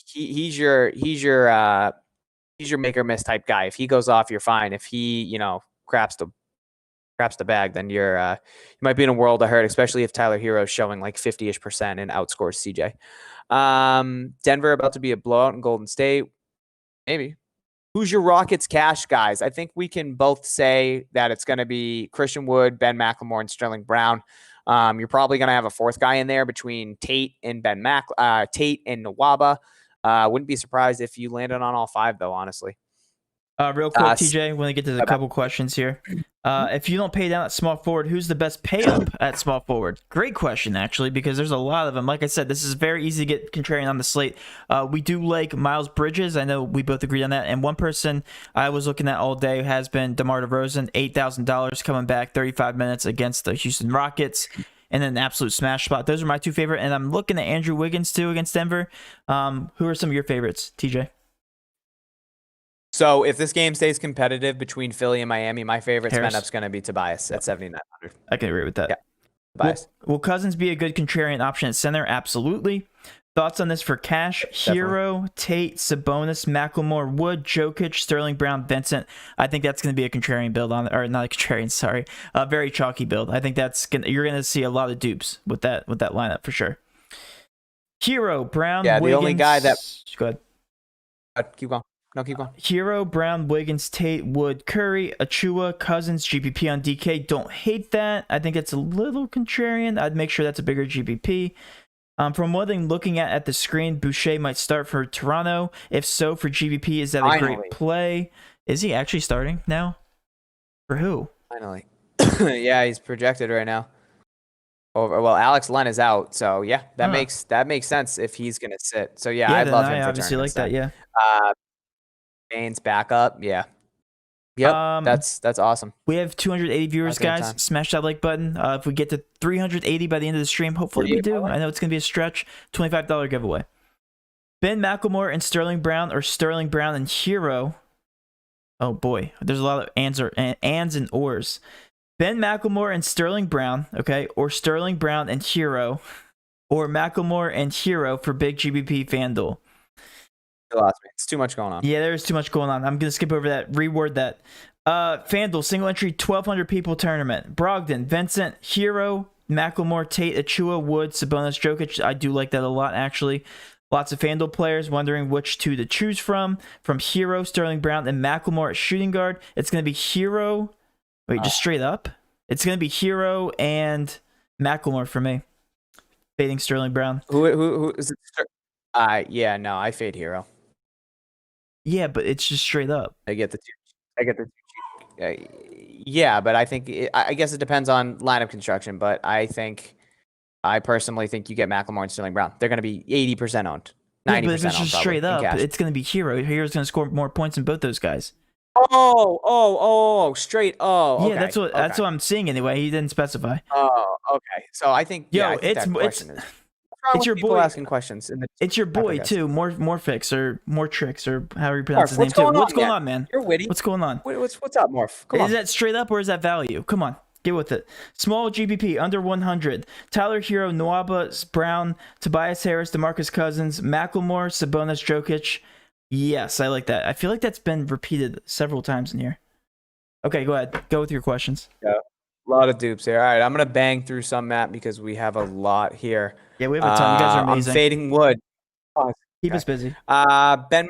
he's your make or miss type guy. If he goes off, you're fine. If he, you know, craps the bag, then you might be in a world of hurt, especially if Tyler Hero's showing like 50-ish% and outscores CJ. Denver about to be a blowout in Golden State. Maybe. Who's your Rockets cash guys? I think we can both say that it's going to be Christian Wood, Ben McLemore, and Sterling Brown. You're probably going to have a fourth guy in there between Tate and Tate and Nwaba. Wouldn't be surprised if you landed on all five, though, honestly. Real quick, TJ, when we get to the couple questions here. If you don't pay down at small forward, who's the best pay up at small forward? Great question, actually, because there's a lot of them. Like I said, this is very easy to get contrarian on the slate. We do like Miles Bridges. I know we both agreed on that. And one person I was looking at all day has been DeMar DeRozan, $8,000 coming back 35 minutes against the Houston Rockets. And then an absolute smash spot. Those are my two favorite. And I'm looking at Andrew Wiggins, too, against Denver. Who are some of your favorites, TJ? So if this game stays competitive between Philly and Miami, my favorite spend up's going to be Tobias at 7,900. I can agree with that. Yeah, Tobias. Will Cousins be a good contrarian option at center? Absolutely. Thoughts on this for cash? Definitely. Hero, Tate, Sabonis, Macklemore, Wood, Jokic, Sterling Brown, Vincent. I think that's going to be a contrarian build or not a contrarian. Sorry, a very chalky build. I think you're going to see a lot of dupes with that lineup for sure. Hero, Brown, yeah, Wiggins. The only guy that. Go ahead. Keep going. No, keep going. Hero, Brown, Wiggins, Tate, Wood, Curry, Achua, Cousins, GPP on DK. Don't hate that. I think it's a little contrarian. I'd make sure that's a bigger GPP. From what I'm looking at the screen, Boucher might start for Toronto. If so, for GPP, is that a great play? Is he actually starting now? For who? Finally. Yeah, he's projected right now. Well, Alex Len is out, so yeah, that makes sense if he's gonna sit. So yeah, I'd love him for obviously like that. Yeah. Baines back up. Yeah. Yep. That's awesome. We have 280 viewers, guys. Smash that like button. If we get to 380 by the end of the stream, hopefully we do. I know it's gonna be a stretch. $25 giveaway. Ben McLemore and Sterling Brown, or Sterling Brown and Hero. Oh boy, there's a lot of ands and ors. Ben McLemore and Sterling Brown, okay, or Sterling Brown and Hero, or McLemore and Hero for big GBP Fanduel. It's too much going on. Yeah, there's too much going on. I'm gonna skip over that. Reword that. Fanduel single entry 1,200 people tournament. Brogdon, Vincent, Hero, McLemore, Tate, Achua, Wood, Sabonis, Jokic. I do like that a lot, actually. Lots of Fanduel players wondering which two to choose from. From Hero, Sterling Brown, and McLemore at shooting guard. It's gonna be Hero. Wait, just straight up. It's gonna be Hero and McLemore for me. Fading Sterling Brown. Who is it? Yeah, no, I fade Hero. Yeah, but it's just straight up. I get the two. Yeah, but I think I guess it depends on lineup construction. But I personally think you get McLemore and Sterling Brown. They're going to be 80% owned, 90% but if it's just straight up, cash. it's going to be Hero. Hero's going to score more points than both those guys. Straight. Oh, yeah, okay. that's what I'm seeing anyway. He didn't specify. Oh, okay. So I think it's your boy asking questions. It's your boy too. More fix or more tricks or however you pronounce his name too. What's going on, man? You're witty. What's going on? What's up, Morph? Come on. Is that straight up or is that value? Come on, get with it. Small GPP under 100. Tyler Hero, Nwaba, Brown, Tobias Harris, DeMarcus Cousins, Macklemore, Sabonis, Jokic. Yes, I like that. I feel like that's been repeated several times in here. Okay, go ahead. Go with your questions. Yeah, a lot of dupes here. All right, I'm gonna bang through some, Matt, because we have a lot here. Yeah, we have a ton. You guys are amazing. I'm fading Wood. Keep us busy. Ben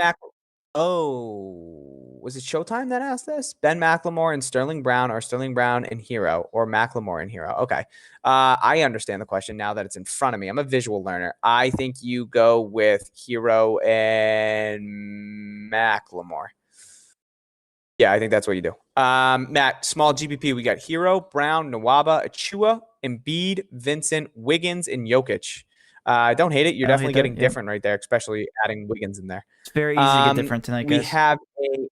was it Showtime that asked this? Ben McLemore and Sterling Brown, or Sterling Brown and Hero, or McLemore and Hero. Okay. I understand the question now that it's in front of me. I'm a visual learner. I think you go with Hero and McLemore. Yeah, I think that's what you do. Matt, small GPP. We got Hero, Brown, Nwaba, Achua, Embiid, Vincent, Wiggins, and Jokic. Don't hate it. You're I don't hate definitely that, getting yep. different right there, especially adding Wiggins in there. It's very easy to get different tonight, We guys. have a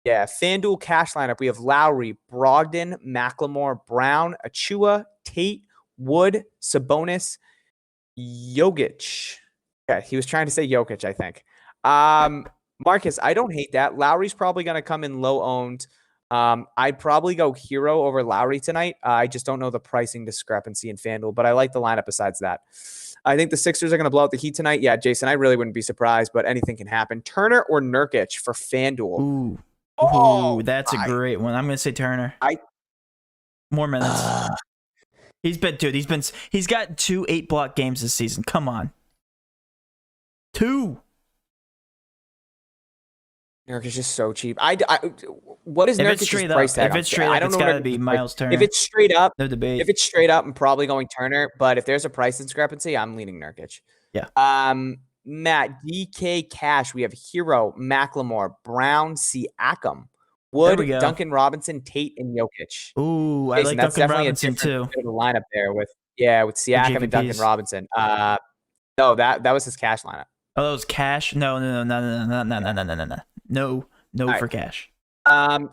FanDuel cash lineup. We have Lowry, Brogdon, McLemore, Brown, Achua, Tate, Wood, Sabonis, Jokic. Okay, he was trying to say Jokic, I think. Marcus, I don't hate that. Lowry's probably going to come in low owned. I'd probably go Hero over Lowry tonight. I just don't know the pricing discrepancy in FanDuel, but I like the lineup besides that. I think the Sixers are going to blow out the Heat tonight. Yeah, Jason, I really wouldn't be surprised, but anything can happen. Turner or Nurkic for FanDuel? Ooh, that's a great one. I'm going to say Turner. More minutes. He's got 2 8-block games this season. Come on. 2. Nurkic is just so cheap. What is Nurkic's price tag? If it's straight up, it's got to be Miles Turner. If it's straight up, no debate. If it's straight up, I'm probably going Turner. But if there's a price discrepancy, I'm leaning Nurkic. Yeah. Matt, DK Cash. We have Hero, McLemore, Brown, Siakam, Wood, Duncan Robinson, Tate, and Jokic. Ooh, Jason, I like Duncan Robinson too. The lineup there with Siakam and Duncan Robinson. No, that was his cash lineup. Oh, that was cash? No. No for cash.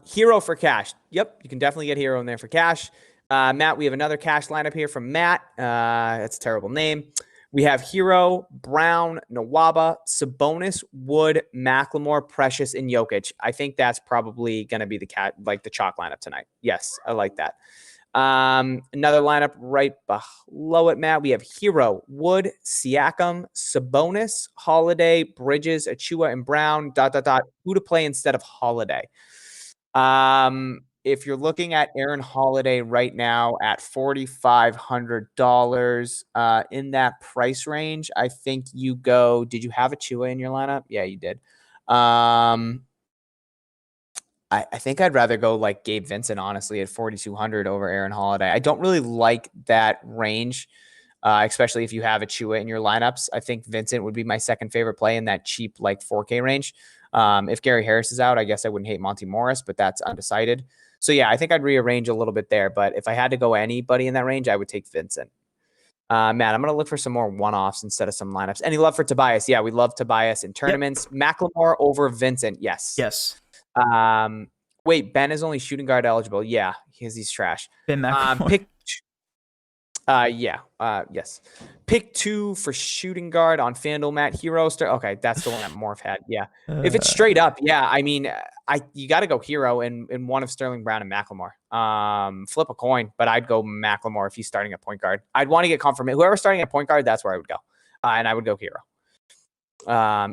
Hero for cash. Yep, you can definitely get Hero in there for cash. Matt, we have another cash lineup here from Matt. That's a terrible name. We have Hero, Brown, Nwaba, Sabonis, Wood, McLemore, Precious, and Jokic. I think that's probably going to be the chalk lineup tonight. Yes, I like that. Another lineup right below it, Matt. We have Hero, Wood, Siakam, Sabonis, Holiday, Bridges, Achua, and Brown. ... Who to play instead of Holiday? If you're looking at Aaron Holiday right now at $4,500 in that price range, I think you go. Did you have Achua in your lineup? Yeah, you did. I think I'd rather go like Gabe Vincent, honestly, at 4,200 over Aaron Holiday. I don't really like that range, especially if you have Achua in your lineups. I think Vincent would be my second favorite play in that cheap like 4K range. If Gary Harris is out, I guess I wouldn't hate Monty Morris, but that's undecided. So yeah, I think I'd rearrange a little bit there. But if I had to go anybody in that range, I would take Vincent. Matt, I'm going to look for some more one-offs instead of some lineups. Any love for Tobias? Yeah, we love Tobias in tournaments. Yep. McLemore over Vincent. Yes. Yes. Wait, Ben is only shooting guard eligible. Yeah, he's trash. Ben McLemore. Yes. Pick 2 for shooting guard on FanDuel, Matt. Hero. Okay, that's the one that Morph had. Yeah. If it's straight up, yeah, I mean, you got to go Hero in one of Sterling Brown and McLemore. Flip a coin, but I'd go McLemore if he's starting at point guard. I'd want to get confirmation. Whoever's starting at point guard, that's where I would go. And I would go Hero.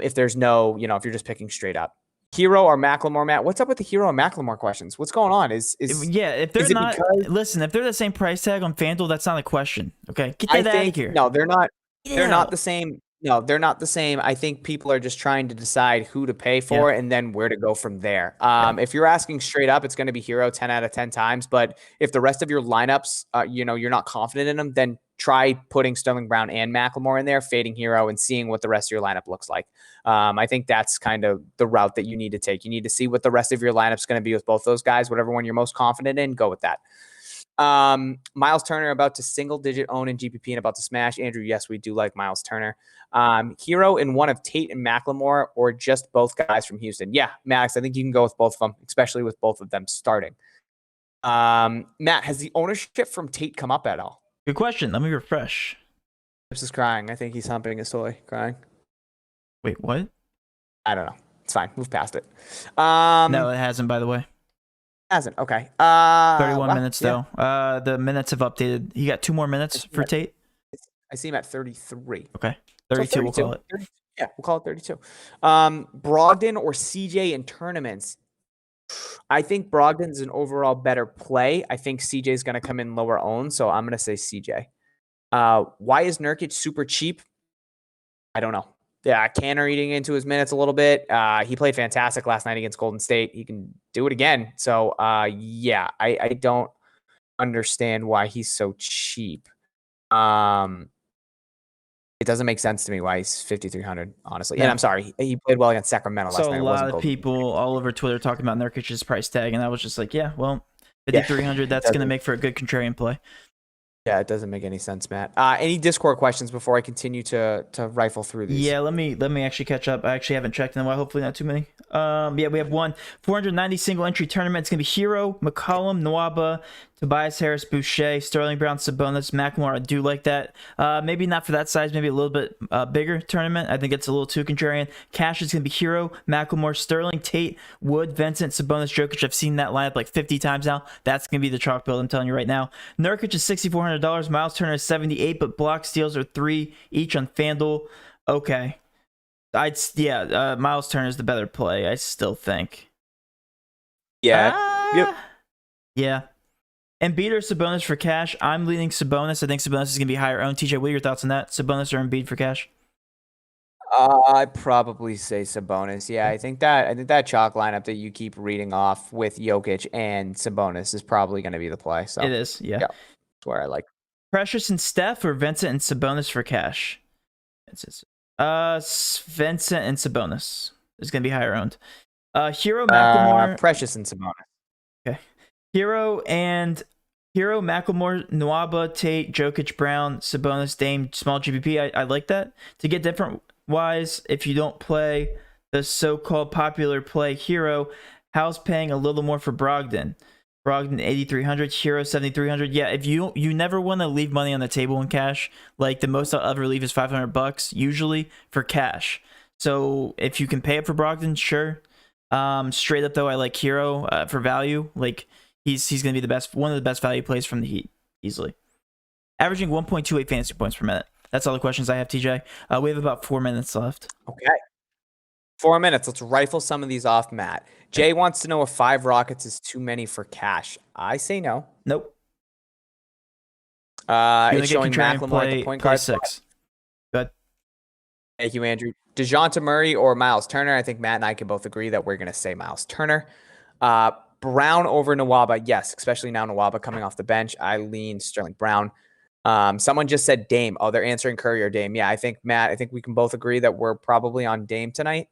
If there's no, if you're just picking straight up. Hero or McLemore, Matt? What's up with the Hero and McLemore questions? What's going on? If they're not, listen, if they're the same price tag on FanDuel, that's not a question. Okay, get that out of here. No, they're not. Yeah. They're not the same. No, they're not the same. I think people are just trying to decide who to pay for and then where to go from there. If you're asking straight up, it's going to be Hero 10 out of 10 times. But if the rest of your lineups, you're not confident in them, then try putting Sterling Brown and McLemore in there, fading Hero, and seeing what the rest of your lineup looks like. I think that's kind of the route that you need to take. You need to see what the rest of your lineup is going to be with both those guys. Whatever one you're most confident in, go with that. Miles Turner about to single-digit own in GPP and about to smash. Andrew, yes, we do like Miles Turner. Hero in one of Tate and McLemore, or just both guys from Houston. Yeah, Max, I think you can go with both of them, especially with both of them starting. Matt, has the ownership from Tate come up at all? Good question. Let me refresh. Lips is crying. I think he's humping his toy, crying. Wait, what? I don't know. It's fine. Move past it. No, it hasn't, by the way. Hasn't. Okay. 31 minutes, though. The minutes have updated. He got 2 more minutes for Tate. I see him at 33. Okay. 32, we'll call it. 30, yeah, we'll call it 32. Brogdon or CJ in tournaments? I think Brogdon's an overall better play. I think CJ is going to come in lower owned, so I'm going to say CJ. Why is Nurkic super cheap? I don't know. Yeah, Canner eating into his minutes a little bit. He played fantastic last night against Golden State. He can do it again. So, I don't understand why he's so cheap. It doesn't make sense to me why he's 5,300, honestly. And I'm sorry, he played well against Sacramento last night. So a lot of people all over Twitter talking about Nurkic's price tag, and I was just like, yeah, well, 5,300, that's going to make for a good contrarian play. Yeah, it doesn't make any sense, Matt. Any Discord questions before I continue to rifle through these? Yeah, let me actually catch up. I actually haven't checked in a while. Hopefully not too many. Yeah, we have one 490 single entry tournament. It's gonna be Hero, McCollum, Nwaba, Tobias Harris, Boucher, Sterling Brown, Sabonis, McLemore. I do like that. Maybe not for that size. Maybe a little bit bigger tournament. I think it's a little too contrarian. Cash is gonna be Hero, McLemore, Sterling, Tate, Wood, Vincent, Sabonis, Jokic. I've seen that lineup like 50 times now. That's gonna be the chalk build. I'm telling you right now. Nurkic is $6,400. Miles Turner is 78, but block steals are 3 each on Fanduel. Okay. Miles Turner is the better play, I still think. Yeah. Yep. Yeah. Embiid or Sabonis for cash? I'm leaning Sabonis. I think Sabonis is going to be higher owned. TJ, what are your thoughts on that? Sabonis or Embiid for cash? I'd probably say Sabonis. Yeah, I think that chalk lineup that you keep reading off with Jokic and Sabonis is probably going to be the play. So It is, yeah. that's where I like. Precious and Steph or Vincent and Sabonis for cash? Vincent and Sabonis is going to be higher owned. Hero, McLemore. Precious and Sabonis. Okay. Hero, McLemore, Nwaba, Tate, Jokic, Brown, Sabonis, Dame, small GPP. I like that. To get different wise, if you don't play the so-called popular play Hero, House paying a little more for Brogdon. Brogdon 8,300, Hero 7,300. Yeah, if you never want to leave money on the table in cash, like the most I'll ever leave is $500 usually for cash. So if you can pay it for Brogdon, sure. Straight up though, I like Hero for value. Like he's gonna be one of the best value plays from the Heat easily. Averaging 1.28 fantasy points per minute. That's all the questions I have, TJ. We have about 4 minutes left. Okay. 4 minutes. Let's rifle some of these off, Matt. Jay wants to know if 5 Rockets is too many for cash. I say no. Nope. It's showing McLemore at the point guard. 6. Good. Thank you, Andrew. DeJounte Murray or Miles Turner? I think Matt and I can both agree that we're going to say Miles Turner. Brown over Nwaba. Yes, especially now Nwaba coming off the bench. I lean Sterling Brown. Someone just said Dame. Oh, they're answering Curry or Dame. Yeah, I think, Matt, I think we can both agree that we're probably on Dame tonight.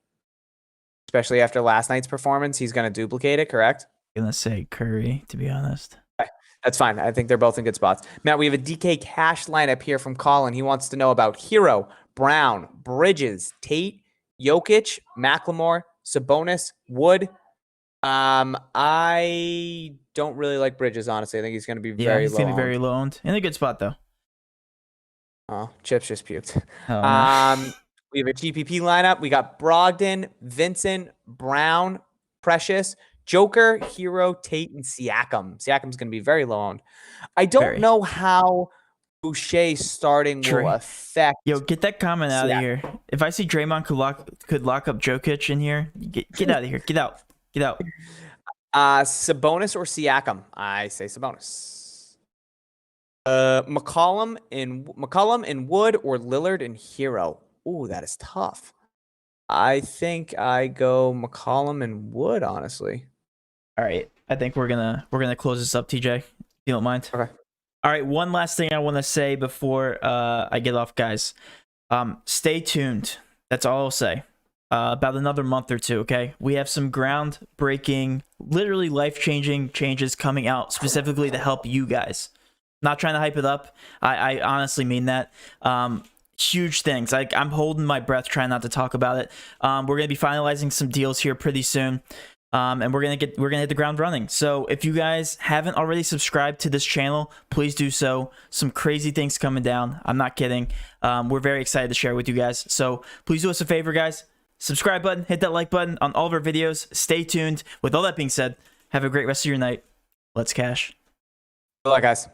Especially after last night's performance. He's going to duplicate it, correct? I'm going to say Curry, to be honest. Okay, that's fine. I think they're both in good spots. Matt, we have a DK cash lineup here from Colin. He wants to know about Hero, Brown, Bridges, Tate, Jokic, McLemore, Sabonis, Wood. I don't really like Bridges, honestly. I think he's going to be very low. He's going to be very low owned. In a good spot, though. Oh, Chips just puked. Oh, no. We have a GPP lineup. We got Brogdon, Vincent, Brown, Precious, Joker, Hero, Tate, and Siakam. Siakam's going to be very low owned. I don't know how Boucher starting will affect. Yo, get that comment out of here. If I see Draymond could lock up Jokic in here, get out of here. Get out. Get out. Sabonis or Siakam? I say Sabonis. McCollum and Wood or Lillard and Hero? Ooh, that is tough. I think I go McCollum and Wood, honestly. All right. I think we're gonna close this up, TJ. If you don't mind. Okay. All right. One last thing I want to say before I get off, guys. Stay tuned. That's all I'll say. About another month or two, okay? We have some groundbreaking, literally life-changing changes coming out specifically to help you guys. Not trying to hype it up. I honestly mean that. Huge things. I'm holding my breath trying not to talk about it. We're going to be finalizing some deals here pretty soon. And we're going to hit the ground running. So if you guys haven't already subscribed to this channel, please do so. Some crazy things coming down. I'm not kidding. We're very excited to share with you guys. So please do us a favor, guys. Subscribe button, hit that like button on all of our videos. Stay tuned. With all that being said, have a great rest of your night. Let's cash. Good luck, guys.